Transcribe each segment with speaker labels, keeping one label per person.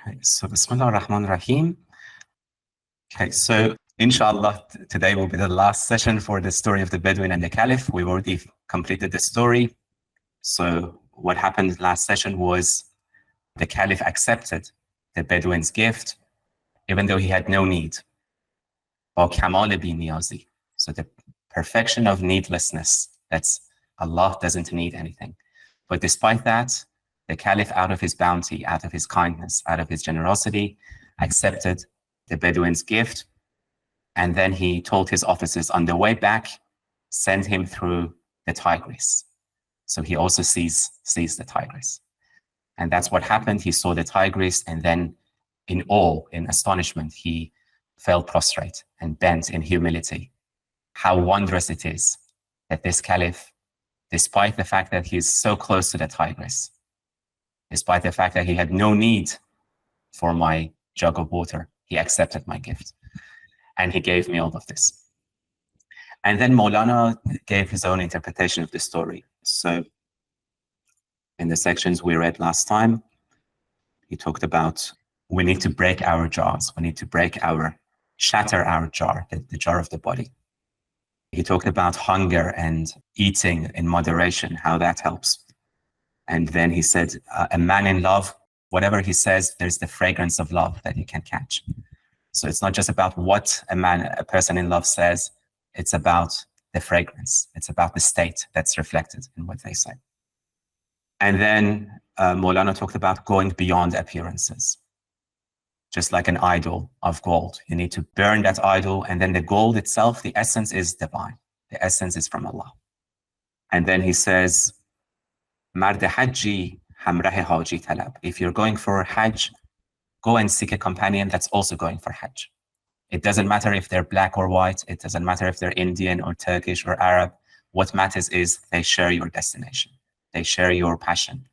Speaker 1: Okay, so Bismillah ar-Rahman ar-Rahim. Okay, so inshallah, today will be the last session for the story of the Bedouin and the Caliph. We've already completed the story. So what happened last session was the Caliph accepted the Bedouin's gift, even though he had no need. Or kamal bi niyazi. So the perfection of needlessness. That's Allah doesn't need anything. But despite that, the Caliph, out of his bounty, out of his kindness, out of his generosity, accepted the Bedouin's gift. And then he told his officers on the way back, send him through the Tigris. So he also sees the Tigris. And that's what happened. He saw the Tigris, and then in awe, in astonishment, he fell prostrate and bent in humility. How wondrous it is that this Caliph, despite the fact that he is so close to the Tigris, despite the fact that he had no need for my jug of water, he accepted my gift. And he gave me all of this. And then Maulana gave his own interpretation of the story. So in the sections we read last time, he talked about we need to break our jars. We need to shatter our jar, the jar of the body. He talked about hunger and eating in moderation, how that helps. And then he said, a man in love, whatever he says, there's the fragrance of love that he can catch. So it's not just about what a person in love says, it's about the fragrance. It's about the state that's reflected in what they say. And then Maulana talked about going beyond appearances. Just like an idol of gold, you need to burn that idol, and then the gold itself, the essence is divine. The essence is from Allah. And then he says, Mard Hajji hamrah haji talab. If you're going for Hajj, go and seek a companion that's also going for Hajj. It doesn't matter if they're black or white. It doesn't matter if they're Indian or Turkish or Arab. What matters is they share your destination. They share your passion.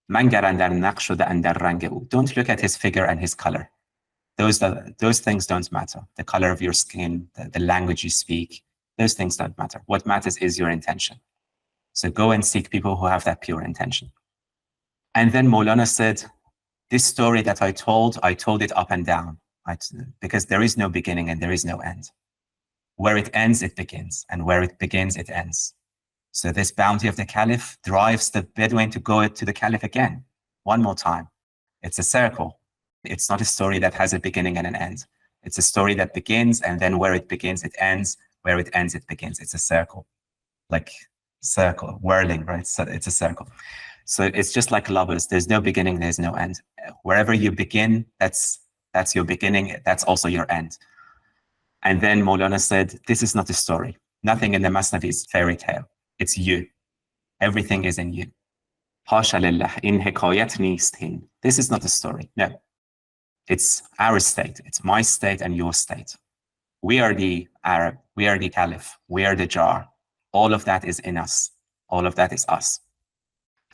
Speaker 1: Don't look at his figure and his color. Those things don't matter. The color of your skin, the language you speak, those things don't matter. What matters is your intention. So go and seek people who have that pure intention. And then Maulana said, this story that I told it up and down, because there is no beginning and there is no end. Where it ends, it begins, and where it begins, it ends. So this bounty of the Caliph drives the Bedouin to go to the Caliph again, one more time. It's a circle. It's not a story that has a beginning and an end. It's a story that begins, and then where it begins, it ends. Where it ends, it begins. It's a circle, like circle, whirling, right? So it's a circle. So it's just like lovers. There's no beginning, there's no end. Wherever you begin, that's your beginning. That's also your end. And then Maulana said, this is not a story. Nothing in the Masnavi is fairy tale. It's you. Everything is in you. Hasha lillah, in hikayat neest hin. This is not a story. No. It's our state. It's my state and your state. We are the Arab. We are the Caliph. We are the jar. All of that is in us. All of that is us.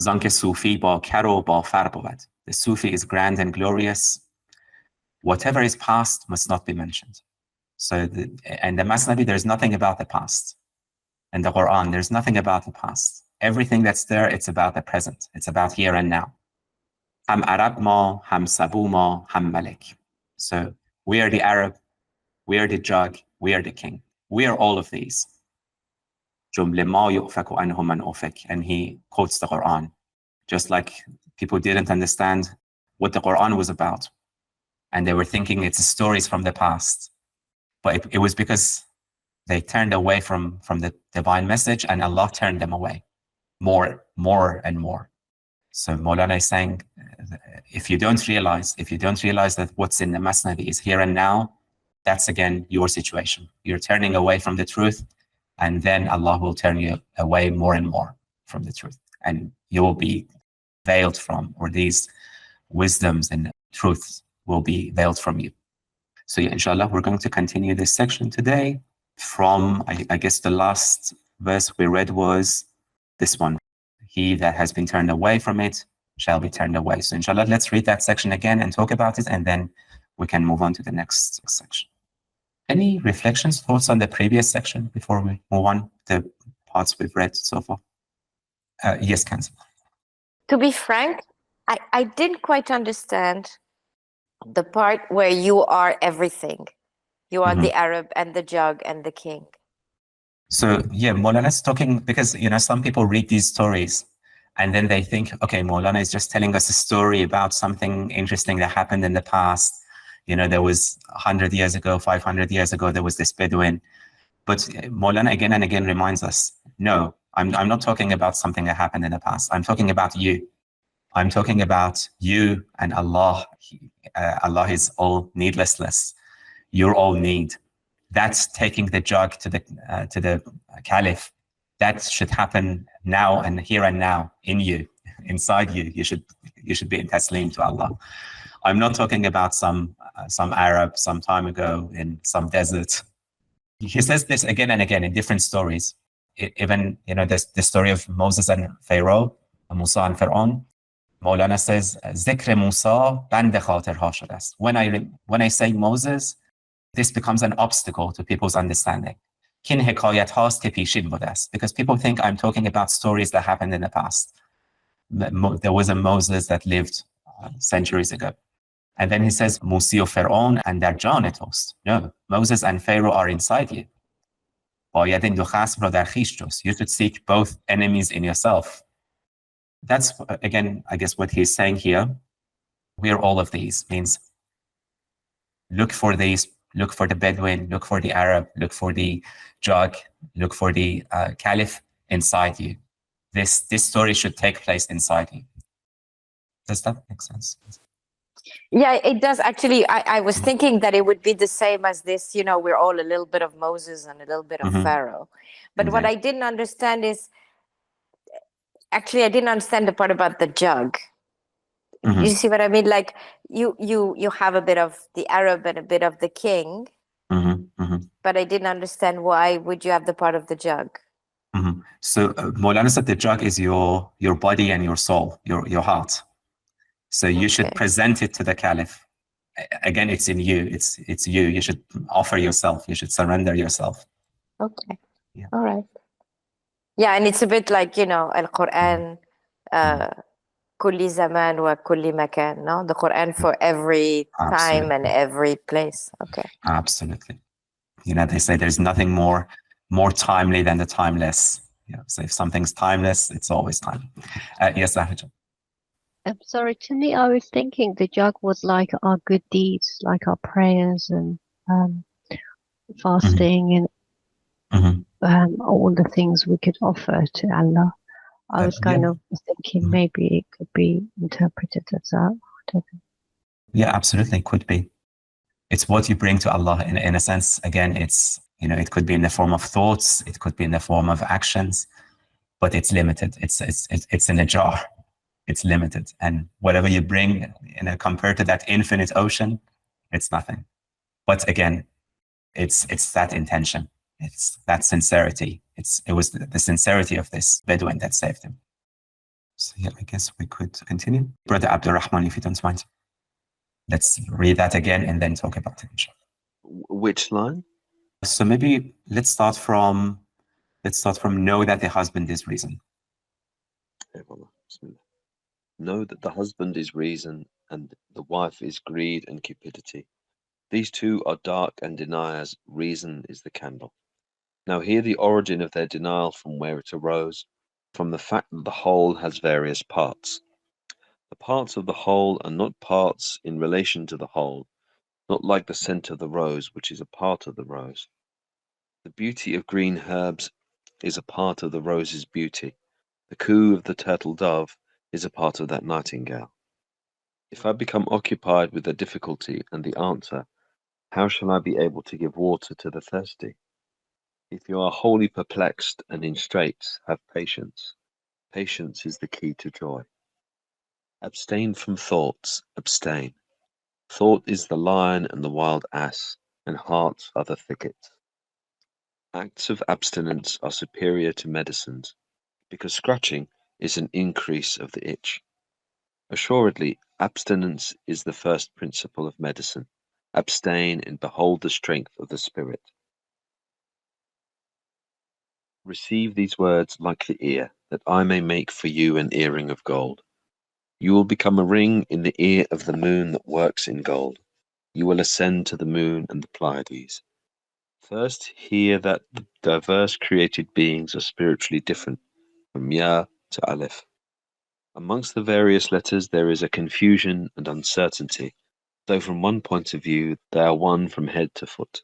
Speaker 1: Zanke Sufi ba karo ba far bod. The Sufi is grand and glorious. Whatever is past must not be mentioned. So, and the Masnavi, there's nothing about the past. And the Qur'an, there's nothing about the past. Everything that's there, it's about the present. It's about here and now. Ham Arab ma, ham Sabu ma, ham Malik. So we are the Arab, we are the jug, we are the king. We are all of these. Jumle ma yu'faku anhum man ufik. And he quotes the Qur'an. Just like people didn't understand what the Qur'an was about. And they were thinking it's stories from the past. But it was because they turned away from the divine message, and Allah turned them away more and more. So Maulana is saying, if you don't realize that what's in the Masnavi is here and now, that's again your situation. You're turning away from the truth, and then Allah will turn you away more and more from the truth. And you will be veiled from, or these wisdoms and truths will be veiled from you. So yeah, inshallah, we're going to continue this section today from, I guess the last verse we read was this one. He that has been turned away from it shall be turned away. So inshallah, let's read that section again and talk about it, and then we can move on to the next section. Any reflections, thoughts on the previous section before we move on to the parts we've read so far? Yes, Kansa.
Speaker 2: To be frank, I didn't quite understand The part where you are everything. You are
Speaker 1: Mhm.
Speaker 2: the Arab and the jug and the king.
Speaker 1: So yeah, Maulana is talking because, some people read these stories and then they think, okay, Maulana is just telling us a story about something interesting that happened in the past. There was 100 years ago, 500 years ago, there was this Bedouin. But Maulana again and again reminds us, no, I'm not talking about something that happened in the past. I'm talking about you. I'm talking about you and Allah. Allah is all needlessness. You're all need. That's taking the jug to the Caliph. That should happen now and here and now in you, inside you. You should be in taslim to Allah. I'm not talking about some Arab some time ago in some desert. He says this again and again in different stories. Even the story of Moses and Pharaoh, Musa and Pharaoh. Maulana says, ذکر موسی بند خاطرها شده است. When I say Moses, this becomes an obstacle to people's understanding. که این حکایت هاست که پیشین بوده است. Because people think I'm talking about stories that happened in the past. There was a Moses that lived centuries ago. And then he says, موسی و فرعون اندر جان توست. No, Moses and Pharaoh are inside you. باید این دو خصم را در خویش جست. You should seek both enemies in yourself. That's, again, I guess what he's saying here. We're all of these. Means look for these, look for the Bedouin, look for the Arab, look for the jug, look for the Caliph inside you. This story should take place inside you. Does that make sense?
Speaker 2: Yeah, it does. Actually, I was thinking that it would be the same as this, we're all a little bit of Moses and a little bit of Pharaoh. But what I didn't understand is, actually, I didn't understand the part about the jug. You see what I mean? Like you have a bit of the Arab and a bit of the king, but I didn't understand why would you have the part of the jug.
Speaker 1: So Maulana said the jug is your body and your soul, your heart. So you should present it to the Caliph. Again, it's in you. It's you. You should offer yourself. You should surrender yourself.
Speaker 2: Okay. Yeah. All right. Yeah, and it's a bit like, al-Qur'an, kulli zaman wa kulli makan, no? The Qur'an for every time and every place. Okay.
Speaker 1: Absolutely. They say there's nothing more timely than the timeless. So if something's timeless, it's always timely. Yes, Ahmed.
Speaker 3: I'm sorry, to me, I was thinking the jug was like our good deeds, like our prayers and fasting and all the things we could offer to Allah. I was kind of thinking maybe it could be interpreted as that.
Speaker 1: Yeah, absolutely, it could be. It's what you bring to Allah in a sense. Again, it's, it could be in the form of thoughts, it could be in the form of actions, but it's limited. It's in a jar. It's limited. And whatever you bring, compared to that infinite ocean, it's nothing. But again, it's that intention. It's that sincerity. It was the sincerity of this Bedouin that saved him. So yeah, I guess we could continue. Brother Abdurrahman, if you don't mind. Let's read that again and then talk about it.
Speaker 4: Which line?
Speaker 1: So maybe let's start from know that the husband is reason.
Speaker 4: Know that the husband is reason and the wife is greed and cupidity. These two are dark and deny as reason is the candle. Now hear the origin of their denial from where it arose, from the fact that the whole has various parts. The parts of the whole are not parts in relation to the whole, not like the scent of the rose, which is a part of the rose. The beauty of green herbs is a part of the rose's beauty. The coo of the turtle dove is a part of that nightingale. If I become occupied with the difficulty and the answer, how shall I be able to give water to the thirsty? If you are wholly perplexed and in straits, have patience. Patience is the key to joy. Abstain from thoughts, abstain. Thought is the lion and the wild ass, and hearts are the thickets. Acts of abstinence are superior to medicines, because scratching is an increase of the itch. Assuredly, abstinence is the first principle of medicine. Abstain and behold the strength of the spirit. Receive these words like the ear, that I may make for you an earring of gold. You will become a ring in the ear of the moon that works in gold. You will ascend to the moon and the Pleiades. First, hear that the diverse created beings are spiritually different, from Ya to Alif. Amongst the various letters there is a confusion and uncertainty, though from one point of view they are one from head to foot.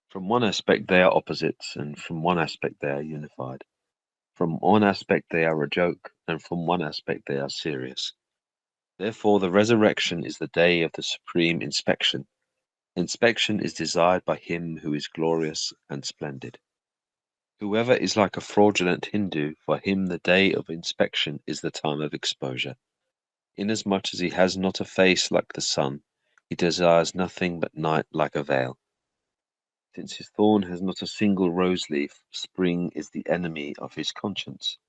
Speaker 4: From one aspect they are opposites, and from one aspect they are unified. From one aspect they are a joke, and from one aspect they are serious. Therefore the resurrection is the day of the supreme inspection. Inspection is desired by him who is glorious and splendid. Whoever is like a fraudulent Hindu, for him the day of inspection is the time of exposure. Inasmuch as he has not a face like the sun, he desires nothing but night like a veil. Since his thorn has not a single rose leaf, spring is the enemy of his conscience.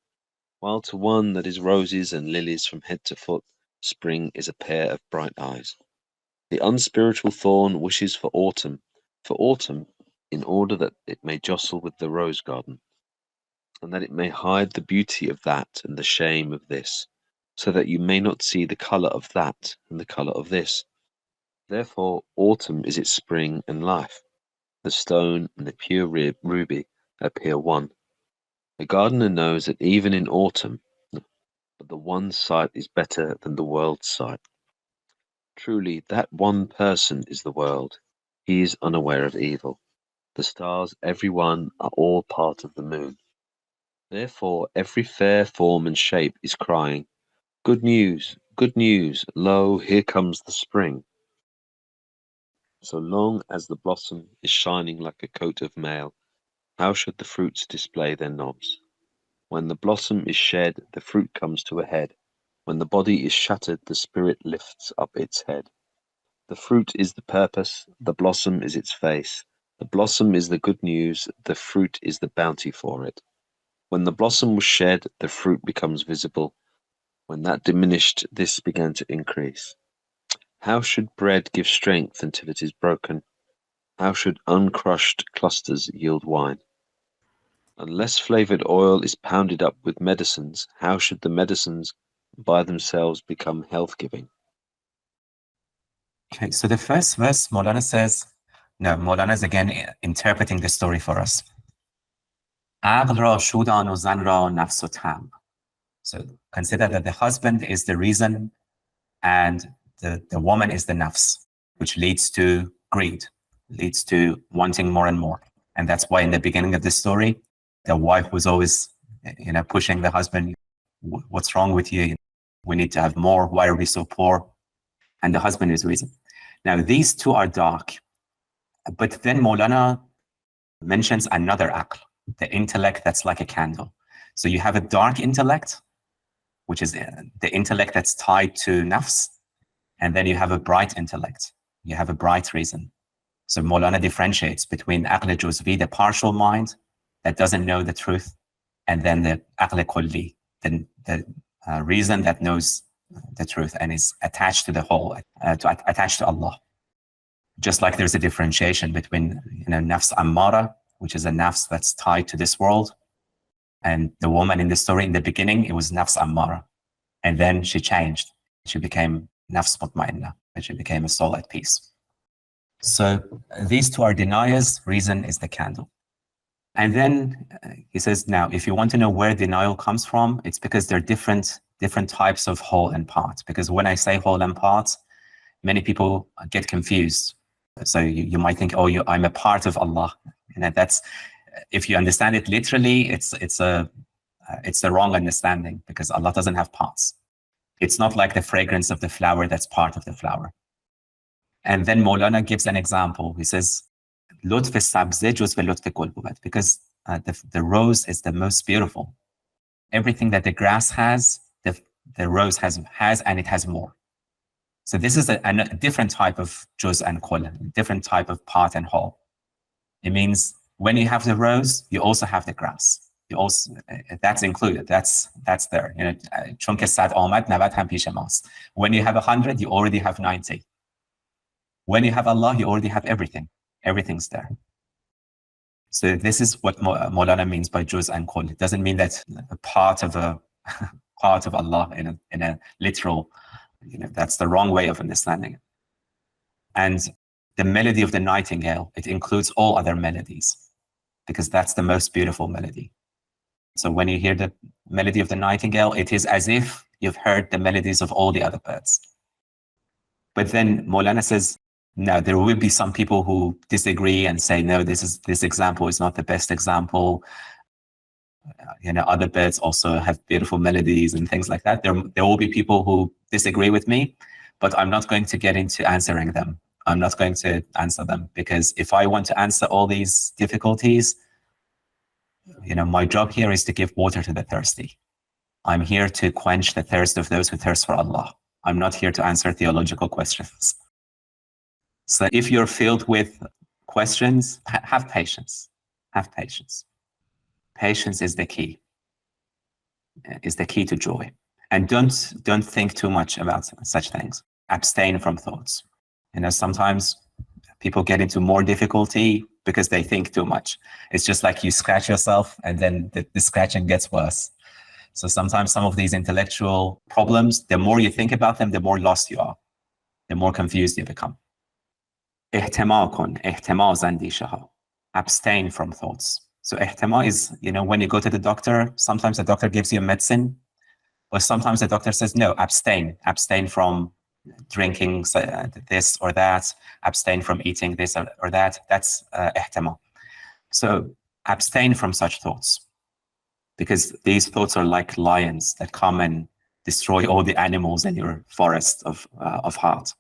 Speaker 4: While to one that is roses and lilies from head to foot, spring is a pair of bright eyes. The unspiritual thorn wishes for autumn in order that it may jostle with the rose garden, and that it may hide the beauty of that and the shame of this, so that you may not see the colour of that and the colour of this. Therefore autumn is its spring and life. The stone and the pure ruby appear one. The gardener knows that even in autumn, but the one sight is better than the world's sight. Truly, that one person is the world. He is unaware of evil. The stars, every one, are all part of the moon. Therefore, every fair form and shape is crying, good news, lo, here comes the spring. So long as the blossom is shining like a coat of mail, how should the fruits display their knobs? When the blossom is shed, the fruit comes to a head. When the body is shattered, the spirit lifts up its head. The fruit is the purpose, the blossom is its face. The blossom is the good news, the fruit is the bounty for it. When the blossom was shed, the fruit becomes visible. When that diminished, this began to increase. How should bread give strength until it is broken? How should uncrushed clusters yield wine? Unless flavored oil is pounded up with medicines, how should the medicines by themselves become health-giving?
Speaker 1: Okay, so the first verse, Maulana says, no, Maulana is again interpreting the story for us. عقل را شودان و زن را نفس و طمع. So consider that the husband is the reason and the woman is the nafs, which leads to greed, leads to wanting more and more. And that's why in the beginning of the story, the wife was always, pushing the husband, what's wrong with you? We need to have more. Why are we so poor? And the husband is the reason. Now, these two are dark. But then Maulana mentions another aql, the intellect that's like a candle. So you have a dark intellect, which is the intellect that's tied to nafs, and then you have a bright intellect. You have a bright reason. So Maulana differentiates between aql juzvi, the partial mind that doesn't know the truth, and then the aql kulli, the reason that knows the truth and is attached to the whole, attached to Allah. Just like there's a differentiation between nafs ammara, which is a nafs that's tied to this world, and the woman in the story in the beginning, it was nafs ammara, and then she changed. She became nafs mutmainna, and she became a soul at peace. So these two are deniers. Reason is the candle. And then he says, now, if you want to know where denial comes from, it's because there are different types of whole and part. Because when I say whole and part, many people get confused. So you might think, oh, I'm a part of Allah. And that's, if you understand it literally, it's the wrong understanding, because Allah doesn't have parts. It's not like the fragrance of the flower that's part of the flower. And then Maulana gives an example. He says, because the rose is the most beautiful. Everything that the grass has, the rose has, and it has more. So this is a different type of juz and kul, different type of part and whole. It means when you have the rose, you also have the grass. You also, that's included. That's there. Chunke sad amad 90 ham pish mast. When you have 100, you already have 90. When you have Allah, you already have everything. Everything's there. So this is what Maulana means by juz and kul. It doesn't mean that a part of a part of Allah in a literal, that's the wrong way of understanding it. And the melody of the nightingale, it includes all other melodies, because that's the most beautiful melody. So when you hear the melody of the nightingale, it is as if you've heard the melodies of all the other birds. But then Maulana says, no, there will be some people who disagree and say, no, this example is not the best example. Other birds also have beautiful melodies and things like that. There will be people who disagree with me, but I'm not going to get into answering them. I'm not going to answer them, because if I want to answer all these difficulties, my job here is to give water to the thirsty. I'm here to quench the thirst of those who thirst for Allah. I'm not here to answer theological questions. So if you're filled with questions, have patience. Have patience. Patience is the key to joy. And don't think too much about such things. Abstain from thoughts. Sometimes people get into more difficulty because they think too much. It's just like you scratch yourself and then the scratching gets worse. So sometimes some of these intellectual problems, the more you think about them, the more lost you are, the more confused you become. Abstain from thoughts. So ihtima is, when you go to the doctor, sometimes the doctor gives you a medicine, or sometimes the doctor says, no, abstain from drinking this or that, abstain from eating this or that. That's ihtima. So abstain from such thoughts, because these thoughts are like lions that come and destroy all the animals in your forest of heart.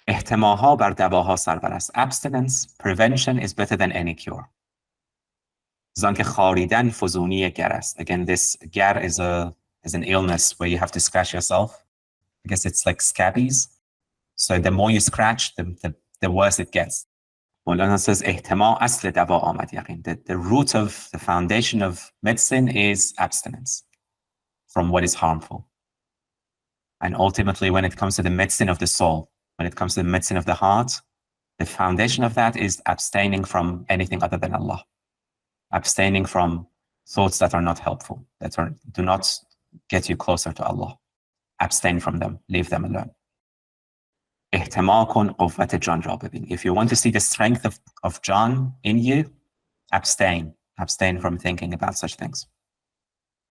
Speaker 1: احتماها بر دواها سرور است. Abstinence, prevention is better than any cure. زانکه خاریدن فزونی گر است. Again, this گر is an illness where you have to scratch yourself. I guess it's like scabies. So the more you scratch, the worse it gets. Maulana says, احتما اصل دوا آمد یقین. The root of the foundation of medicine is abstinence from what is harmful. And ultimately, when it comes to the medicine of the soul, when it comes to the medicine of the heart, the foundation of that is abstaining from anything other than Allah. Abstaining from thoughts that are not helpful, do not get you closer to Allah. Abstain from them, leave them alone. احتما کن قوت جان را ببین. If you want to see the strength of John in you, abstain from thinking about such things.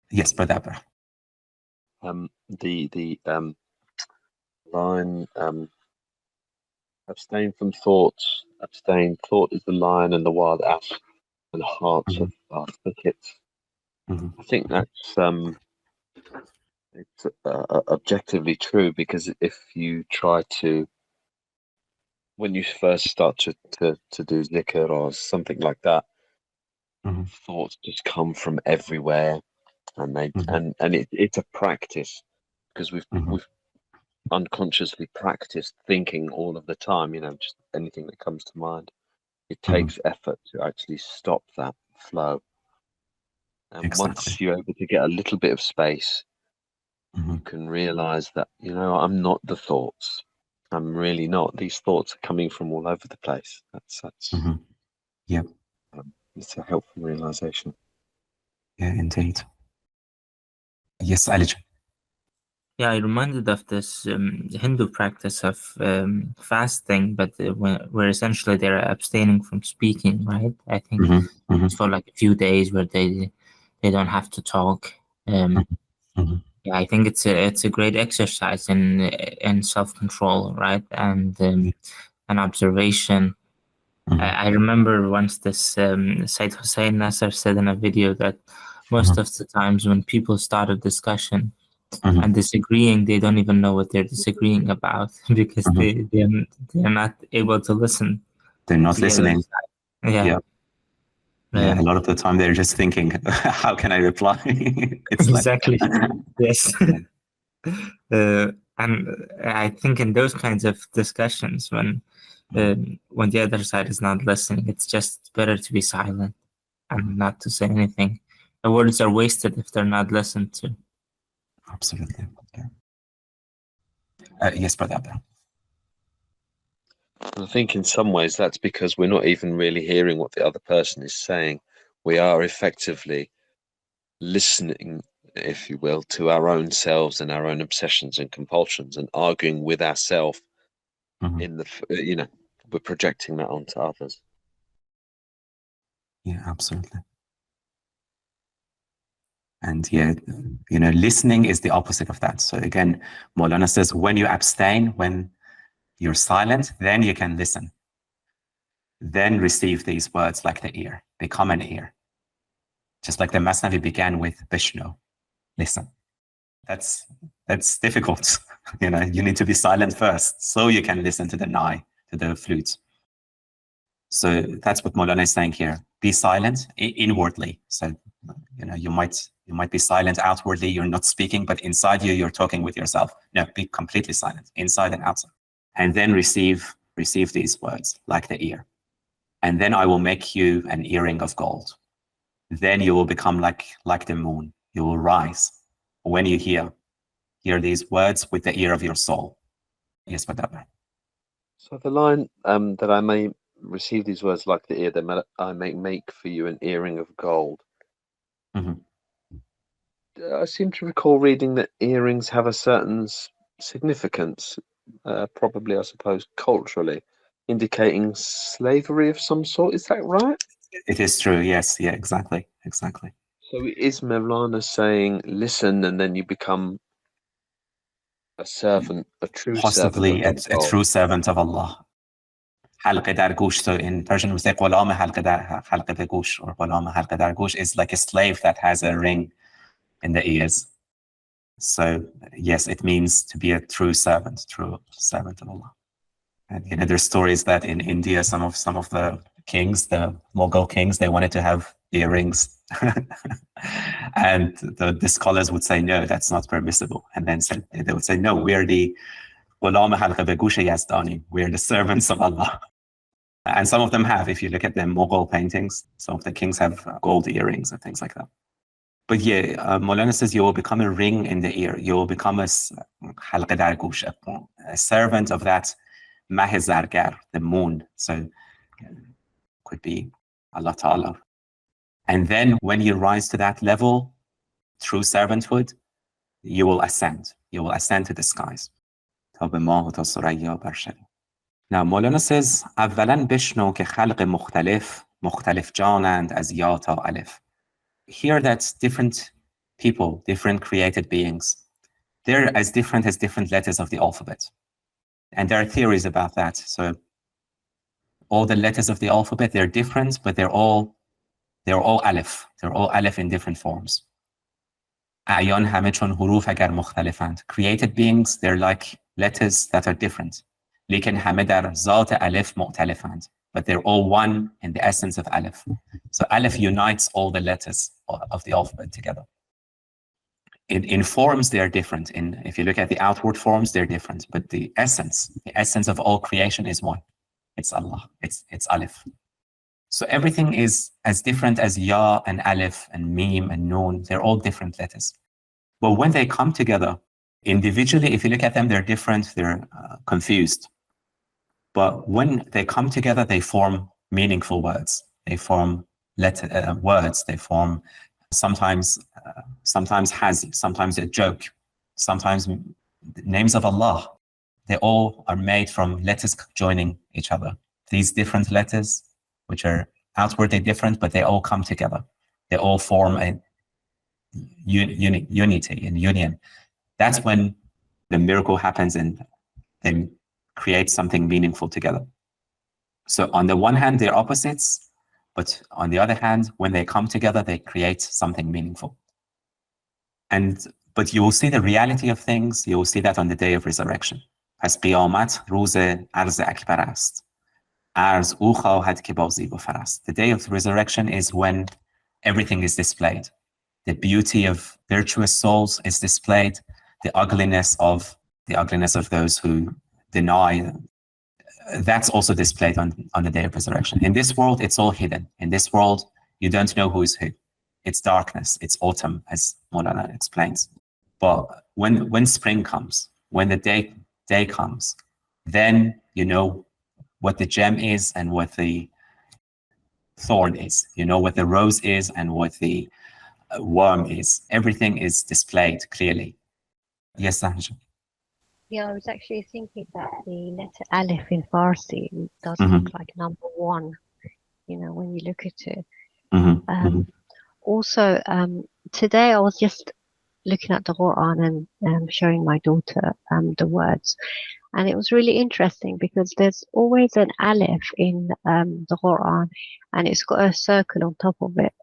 Speaker 1: Yes, Brother Abraham.
Speaker 4: The line, abstain from thoughts. Thought is the lion and the wild ass, and hearts are thickets. I think that's it's objectively true, because if you try to, when you first start to do zikr or something like that, thoughts just come from everywhere, and they it's a practice, because we've unconsciously practiced thinking all of the time, just anything that comes to mind. It takes effort to actually stop that flow. And once you're able to get a little bit of space, you can realize that, I'm not the thoughts. I'm really not. These thoughts are coming from all over the place. That's
Speaker 1: yeah.
Speaker 4: It's a helpful realization.
Speaker 1: Yeah, indeed. Yes, Ali.
Speaker 5: Yeah, I reminded of this Hindu practice of fasting, but where essentially they're abstaining from speaking, right? I think it's for like a few days where they don't have to talk. Yeah, I think it's a great exercise in self-control, right? And observation. I remember once this Sayyid Hussein Nasser said in a video that most of the times when people start a discussion and disagreeing, they don't even know what they're disagreeing about, because they're not able to listen.
Speaker 1: They're not listening.
Speaker 5: Yeah.
Speaker 1: Yeah, a lot of the time they're just thinking, how can I reply? It's
Speaker 5: exactly. Yes. And I think in those kinds of discussions, when the other side is not listening, it's just better to be silent and not to say anything. The words are wasted if they're not listened to.
Speaker 1: Absolutely. Yeah. Yes, Brother Abdul.
Speaker 4: I think in some ways that's because we're not even really hearing what the other person is saying. We are effectively listening if you will, to our own selves and our own obsessions and compulsions, and arguing with ourselves in the, we're projecting that onto others.
Speaker 1: Yeah, absolutely. And yeah, listening is the opposite of that. So again, Maulana says, when you abstain, when you're silent, then you can listen. Then receive these words like the ear, become an ear. Just like the Masnavi began with Bishnu, listen. That's difficult. You need to be silent first, so you can listen to the nai, to the flute. So that's what Maulana is saying here. Be silent inwardly. So you might be silent outwardly, you're not speaking, but inside you're talking with yourself. No, be completely silent, inside and outside. And then receive these words like the ear. And then I will make you an earring of gold. Then you will become like the moon. You will rise when you hear these words with the ear of your soul. Yes, whatever.
Speaker 4: So the line that I may receive these words like the ear, that I may make for you an earring of gold. I seem to recall reading that earrings have a certain significance, probably, I suppose, culturally, indicating slavery of some sort. Is that right?
Speaker 1: It is true, yes. Yeah, exactly.
Speaker 4: So is Mevlana saying, listen, and then you become a servant, a true
Speaker 1: possibly
Speaker 4: servant of
Speaker 1: a true servant of Allah. حلقه در گوش. So in Persian we say غلام حلقه در گوش, or غلام حلقه در گوش is like a slave that has a ring in the ears. So yes, it means to be a true servant of Allah. And there's stories that in India, some of the kings, the Mughal kings, they wanted to have earrings. And the scholars would say, no, that's not permissible. And then they would say, no, we're the غلام حلقه به گوش یزدانی, we're the servants of Allah. And some of them have, if you look at the Mughal paintings, some of the kings have gold earrings and things like that. But yeah, Maulana says you will become a ring in the ear. You will become a حلقه در گوش, a servant of that ماه زرگر, the moon. So could be Allah Ta'ala. And then when you rise to that level, through servanthood, you will ascend. You will ascend to the skies. تا به ماه و تا ثریا برشوی. Now Maulana says, اولا بشنو که خلق مختلف جانند از یا تا الف. Hear that different people, different created beings, they're as different letters of the alphabet. And there are theories about that. So all the letters of the alphabet, they're different, but they're all alif. They're all alif in different forms. اعیان همه چون حروف اگر مختلفند. Created beings, they're like letters that are different. لیکن همه در ذات الف مؤتلفند. But they're all one in the essence of alif. So alif unites all the letters of the alphabet together. In forms, they're different. If you look at the outward forms, they're different. But the essence of all creation is one. It's Allah. It's alif. So everything is as different as ya and alif and mim and noon. They're all different letters. But when they come together, individually, if you look at them, they're different. They're confused. But when they come together, they form meaningful words. They form words. They form sometimes hazi, sometimes a joke, sometimes names of Allah. They all are made from letters joining each other. These different letters, which are outwardly different, but they all come together. They all form a unity and union. That's when the miracle happens and they create something meaningful together. So on the one hand, they're opposites, but on the other hand, when they come together, they create something meaningful. But you will see the reality of things. You will see that on the day of resurrection. پس قیامت روز عرض اکبر است. عرض او خواهد که با زیب و فر است. The day of resurrection is when everything is displayed. The beauty of virtuous souls is displayed. The ugliness of those who deny, that's also displayed on the day of resurrection. In this world, it's all hidden. In this world, you don't know who is who. It's darkness. It's autumn, as Maulana explains. But when spring comes, when the day comes, then you know what the gem is and what the thorn is. You know what the rose is and what the worm is. Everything is displayed clearly. Yes, Sahaj.
Speaker 3: Yeah, I was actually thinking that the letter alif in Farsi does look like number one, when you look at it. Also, today I was just looking at the Qur'an and showing my daughter the words. And it was really interesting because there's always an alif in the Qur'an, and it's got a circle on top of it,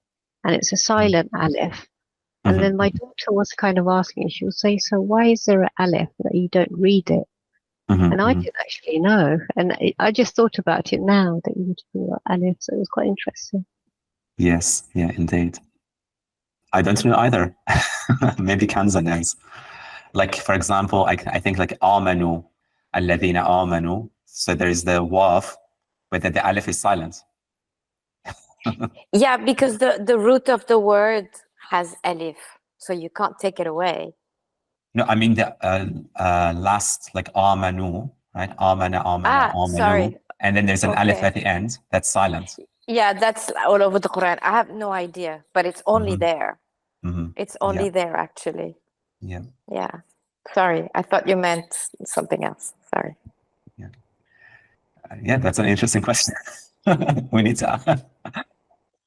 Speaker 3: and it's a silent alif. And then my daughter was kind of asking, she would say, so why is there an alif that you don't read it? And I didn't actually know. And I just thought about it now that you would do alif, so it was quite interesting.
Speaker 1: Yes, yeah, indeed. I don't know either. Maybe Kanza knows. Like, for example, I think like amanu, alladhina amanu. So there is the waf, but then the alif is silent.
Speaker 2: Yeah, because the root of the word has alif, so you can't take it away.
Speaker 1: No, I mean the last, like amanu, right? Amana, amanu.
Speaker 2: Sorry.
Speaker 1: And then there's an alif at the end that's silent.
Speaker 2: Yeah, that's all over the Quran. I have no idea, but it's only there. It's only there, actually.
Speaker 1: Yeah.
Speaker 2: Yeah. Sorry, I thought you meant something else. Sorry.
Speaker 1: Yeah. Yeah, that's an interesting question. We need to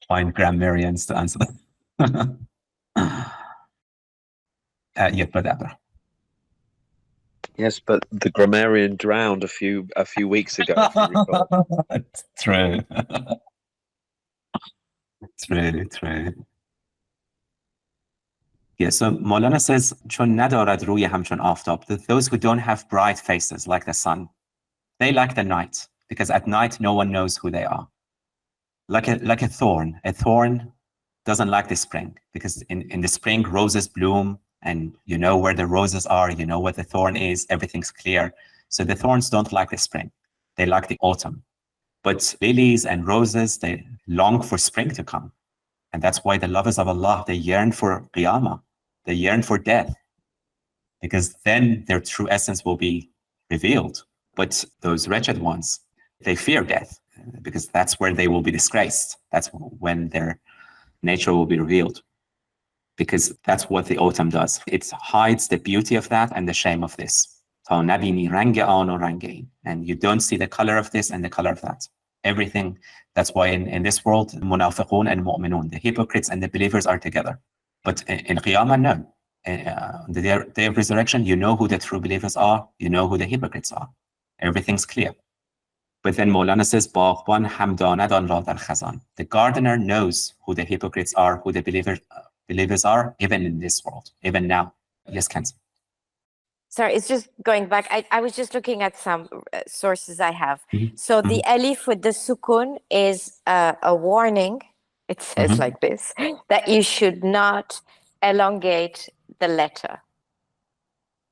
Speaker 1: find grammarians to answer that. Yeah, whatever.
Speaker 4: Yes, but the grammarian drowned a few weeks ago. If you recall.
Speaker 1: True. True. Yeah, so Maulana says, چون ندارد روی همچون آفتاب, that those who don't have bright faces like the sun, they like the night, because at night no one knows who they are. Like a thorn. A thorn doesn't like the spring, because in the spring roses bloom, and you know where the roses are, you know what the thorn is, everything's clear. So the thorns don't like the spring. They like the autumn. But lilies and roses, they long for spring to come. And that's why the lovers of Allah, they yearn for Qiyamah. They yearn for death, because then their true essence will be revealed. But those wretched ones, they fear death, because that's where they will be disgraced. That's when their nature will be revealed, because that's what the autumn does. It hides the beauty of that and the shame of this. And you don't see the color of this and the color of that. Everything. That's why in this world, munafiqun and mu'minun, the hypocrites and the believers are together. But in Qiyamah, no. The day of resurrection, you know who the true believers are, you know who the hypocrites are. Everything's clear. But then Maulana says, the gardener knows who the hypocrites are, who the believers are, even in this world, even now. Yes, Kenz.
Speaker 2: Sorry, it's just going back. I was just looking at some sources I have. So the alif with the sukun is a warning. It says like this, that you should not elongate the letter,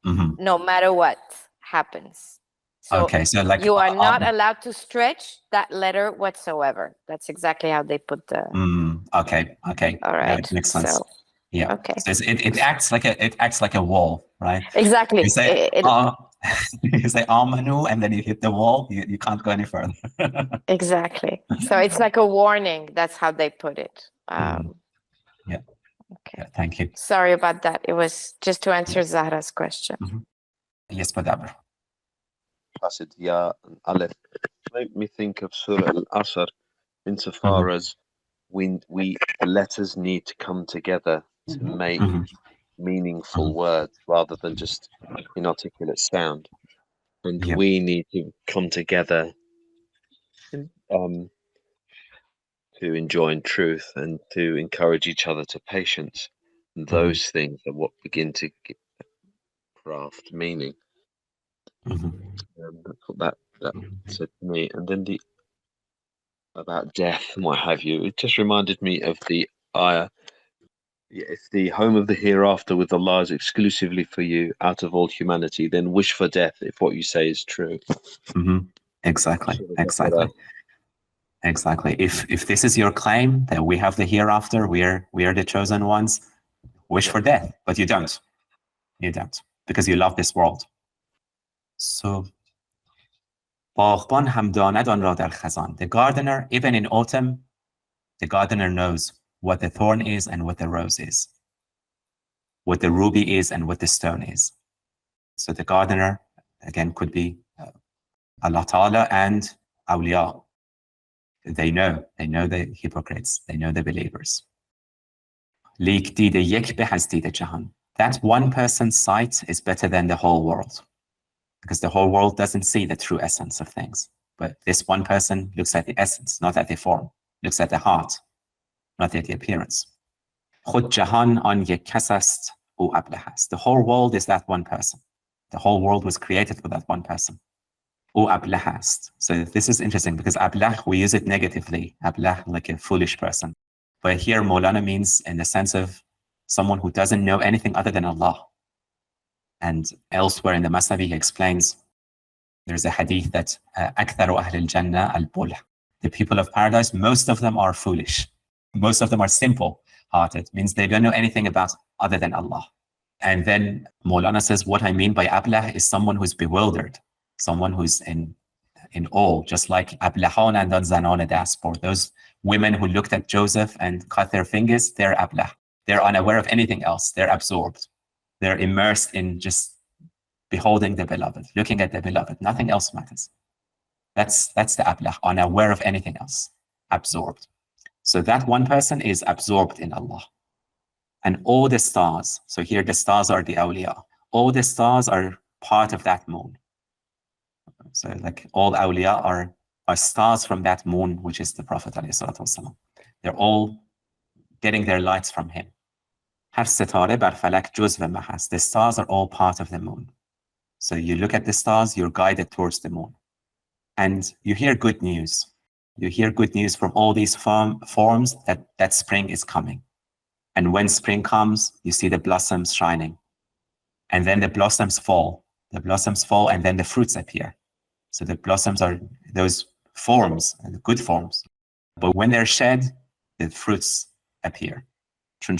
Speaker 2: no matter what happens. So,
Speaker 1: okay, so like
Speaker 2: you are not allowed to stretch that letter whatsoever. That's exactly how they put the.
Speaker 1: Okay.
Speaker 2: All right.
Speaker 1: That makes sense.
Speaker 2: So,
Speaker 1: yeah.
Speaker 2: Okay.
Speaker 1: So it acts like a wall, right?
Speaker 2: Exactly.
Speaker 1: You say you say amanu, and then you hit the wall. You can't go any further.
Speaker 2: Exactly. So it's like a warning. That's how they put it.
Speaker 1: Yeah.
Speaker 2: Okay.
Speaker 1: Yeah, thank you.
Speaker 2: Sorry about that. It was just to answer Zahra's question.
Speaker 1: Yes, whatever.
Speaker 4: Placid Ya and Aleph make me think of Surah Al-Asr insofar as the letters need to come together to make meaningful words rather than just inarticulate sound. And we need to come together to enjoin truth and to encourage each other to patience. And those things are what begin to craft meaning. That's what that said to me. And then about death and what have you, it just reminded me of the ayah. If the home of the hereafter with Allah is exclusively for you out of all humanity, then wish for death if what you say is true.
Speaker 1: Exactly. If this is your claim that we have the hereafter, we are the chosen ones, wish for death, but you don't. You don't, because you love this world. So باغبان هم داند آن را در خزان. The gardener, even in autumn, the gardener knows what the thorn is and what the rose is, what the ruby is and what the stone is. So the gardener, again, could be Allah Ta'ala and awliya. They know the hypocrites, they know the believers. That one person's sight is better than the whole world, because the whole world doesn't see the true essence of things. But this one person looks at the essence, not at the form, looks at the heart, not at the appearance. The whole world is that one person. The whole world was created for that one person. So this is interesting because ablah, we use it negatively, ablah, like a foolish person. But here Maulana means in the sense of someone who doesn't know anything other than Allah. And elsewhere in the Masnavi, he explains, there's a hadith that أكثر أهل الجنة البلح. The people of paradise, most of them are foolish. Most of them are simple-hearted, means they don't know anything about other than Allah. And then Maulana says, what I mean by ablah is someone who's bewildered, someone who's in awe, just like ablahana and zanana daspor. Those women who looked at Joseph and cut their fingers, they're ablah. They're unaware of anything else. They're absorbed. They're immersed in just beholding the beloved, looking at the beloved. Nothing else matters. That's the ablah, unaware of anything else, absorbed. So that one person is absorbed in Allah. And all the stars, so here the stars are the awliya, all the stars are part of that moon. So like all awliya are stars from that moon, which is the Prophet ﷺ. They're all getting their lights from him. The stars are all part of the moon. So you look at the stars, you're guided towards the moon. And you hear good news. You hear good news from all these forms that spring is coming. And when spring comes, you see the blossoms shining. And then the blossoms fall. The blossoms fall and then the fruits appear. So the blossoms are those forms, good forms. But when they're shed, the fruits appear. When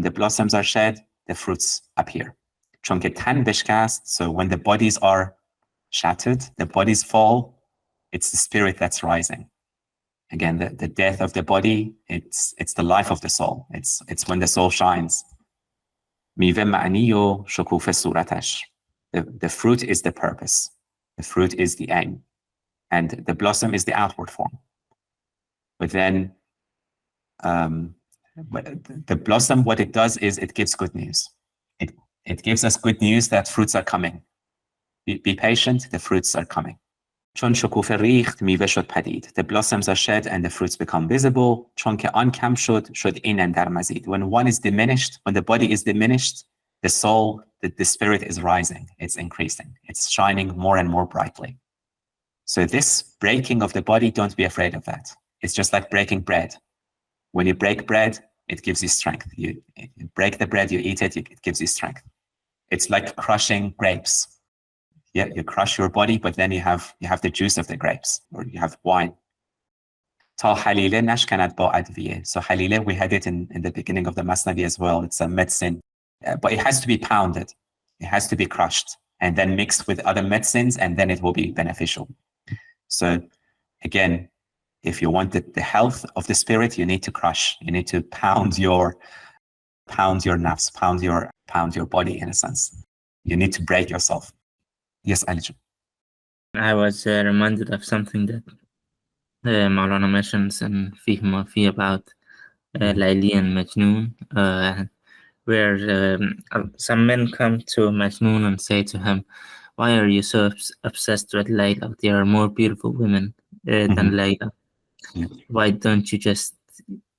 Speaker 1: the blossoms are shed, the fruits appear. So when the bodies are shattered, the bodies fall, it's the spirit that's rising. Again, the death of the body, it's the life of the soul. It's when the soul shines. The fruit is the purpose. The fruit is the aim. And the blossom is the outward form. But then the blossom, what it does is it gives good news. It gives us good news that fruits are coming. Be patient, the fruits are coming. The blossoms are shed and the fruits become visible. When one is diminished, when the body is diminished, the soul, the spirit is rising, it's increasing, it's shining more and more brightly. So this breaking of the body, don't be afraid of that. It's just like breaking bread. When you break bread, it gives you strength. You break the bread, you eat it, it gives you strength. It's like crushing grapes. Yeah, you crush your body, but then you have the juice of the grapes, or you have wine. So halile, we had it in the beginning of the Masnavi as well. It's a medicine, but it has to be pounded. It has to be crushed and then mixed with other medicines, and then it will be beneficial. So again, if you want the health of the spirit, you need to crush. You need to pound your nafs, pound your body in a sense. You need to break yourself. Yes, Ali.
Speaker 5: I was reminded of something that Maulana mentions in Fiqh Mafi about Layli and Majnoon, where some men come to Majnoon and say to him, why are you so obsessed with Layla? There are more beautiful women than Layla. Why don't you just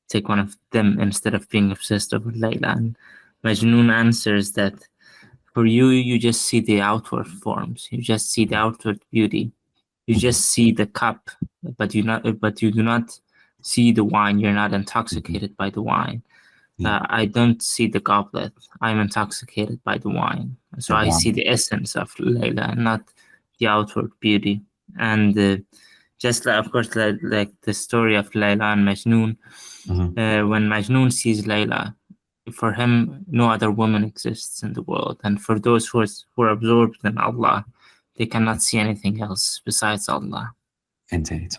Speaker 5: take one of them instead of being obsessed with Layla? And Majnoon answers that for you, you just see the outward forms. You just see the outward beauty. You just see the cup, but you do not see the wine. You're not intoxicated by the wine. I don't see the goblet. I'm intoxicated by the wine. So I see the essence of Layla and not the outward beauty. And just like, of course, like the story of Layla and Majnoon, when Majnoon sees Layla, for him, no other woman exists in the world. And for those who are absorbed in Allah, they cannot see anything else besides Allah.
Speaker 1: Indeed.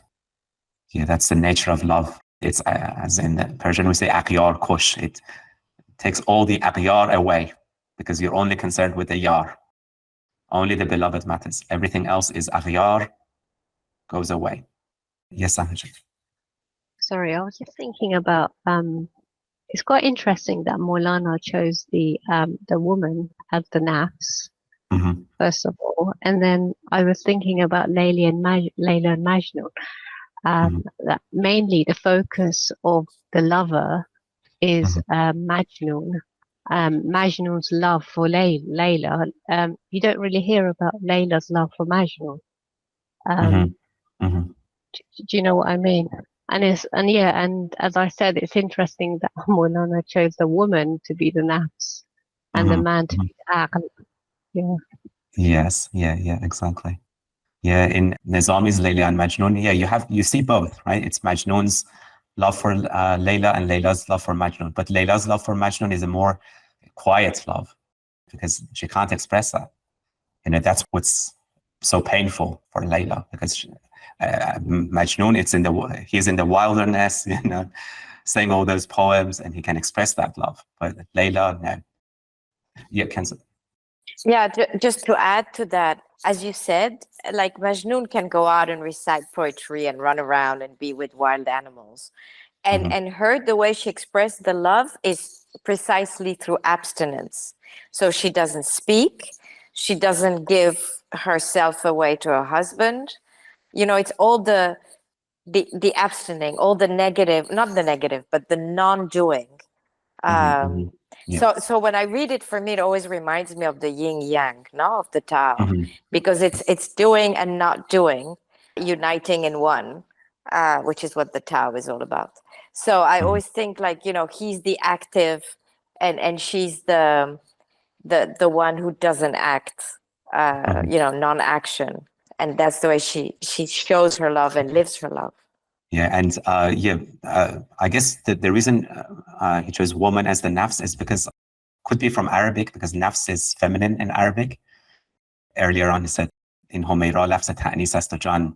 Speaker 1: Yeah, that's the nature of love. It's as in Persian we say aghyar kush. It takes all the aghyar away because you're only concerned with the yar. Only the beloved matters. Everything else is aghyar, goes away. Yes, Ahmed.
Speaker 3: Sorry, I was just thinking about it's quite interesting that Maulana chose the woman as the nafs, first of all, and then I was thinking about Layla and Majnun. That mainly the focus of the lover is Majnun. Majnun's love for Layla. You don't really hear about Layla's love for Majnun. Do you know what I mean? And as I said, it's interesting that Maulana chose the woman to be the nafs and the man to be the aql. Yeah.
Speaker 1: Yes, yeah, exactly. Yeah, in Nizami's Layla and Majnun, yeah, you see both, right? It's Majnun's love for Layla and Layla's love for Majnun. But Layla's love for Majnun is a more quiet love because she can't express that. You know, that's what's so painful for Layla because Majnun, he's in the wilderness, you know, saying all those poems, and he can express that love. But Layla, no. Yeah,
Speaker 2: Yeah, just to add to that, as you said, like Majnun can go out and recite poetry and run around and be with wild animals. And her, the way she expressed the love is precisely through abstinence. So she doesn't speak, she doesn't give herself away to her husband. You know, it's all the abstaining, all the negative, not the negative, but the non-doing. So when I read it, for me, it always reminds me of the yin yang, no, of the Tao, because it's doing and not doing, uniting in one, which is what the Tao is all about. So I always think like, you know, he's the active and she's the one who doesn't act, you know, non-action. And that's the way she shows her love and lives her love.
Speaker 1: Yeah, and I guess the reason he chose woman as the nafs is because, could be from Arabic, because nafs is feminine in Arabic. Earlier on he said, in Humayra lafz ta'nis ast jan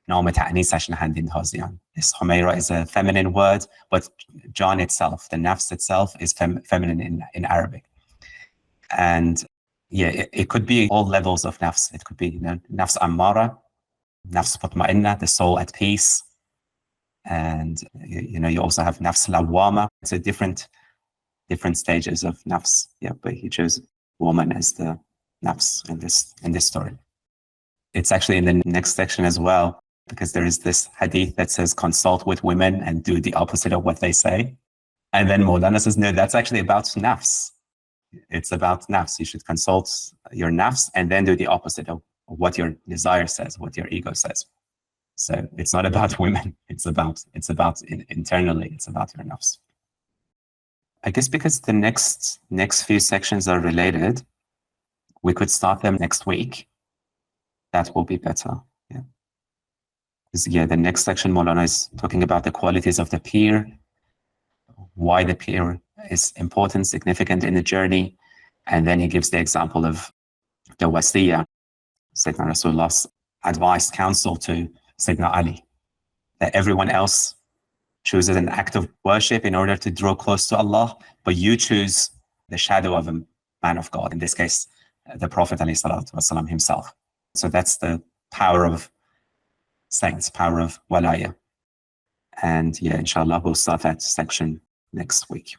Speaker 1: نام تأنیسش نهندین تازیان. This Humayra is a feminine word, but John itself, the nafs itself, is feminine in Arabic. And yeah, it could be all levels of nafs. It could be, you know, nafs ammara, nafs mutma'inna, the soul at peace. And you know, you also have nafs lawwama. It's a different stages of nafs. Yeah, but he chose woman as the nafs in this story. It's actually in the next section as well, because there is this hadith that says consult with women and do the opposite of what they say. And then Maulana says, no, that's actually about nafs. It's about nafs. You should consult your nafs and then do the opposite of what your desire says, what your ego says. So it's not about women. It's about internally, it's about your nafs. I guess because the next few sections are related, we could start them next week. That will be better. Yeah. Because, yeah, the next section, Maulana is talking about the qualities of the peer, why the peer is important, significant in the journey. And then he gives the example of the wasiyah, Sayyidina Rasulullah's advice, counsel to Sayyidina Ali, that everyone else chooses an act of worship in order to draw close to Allah, but you choose the shadow of a man of God, in this case, the Prophet ﷺ himself. So that's the power of saints, power of walaya. And yeah, inshallah, we'll start that section next week.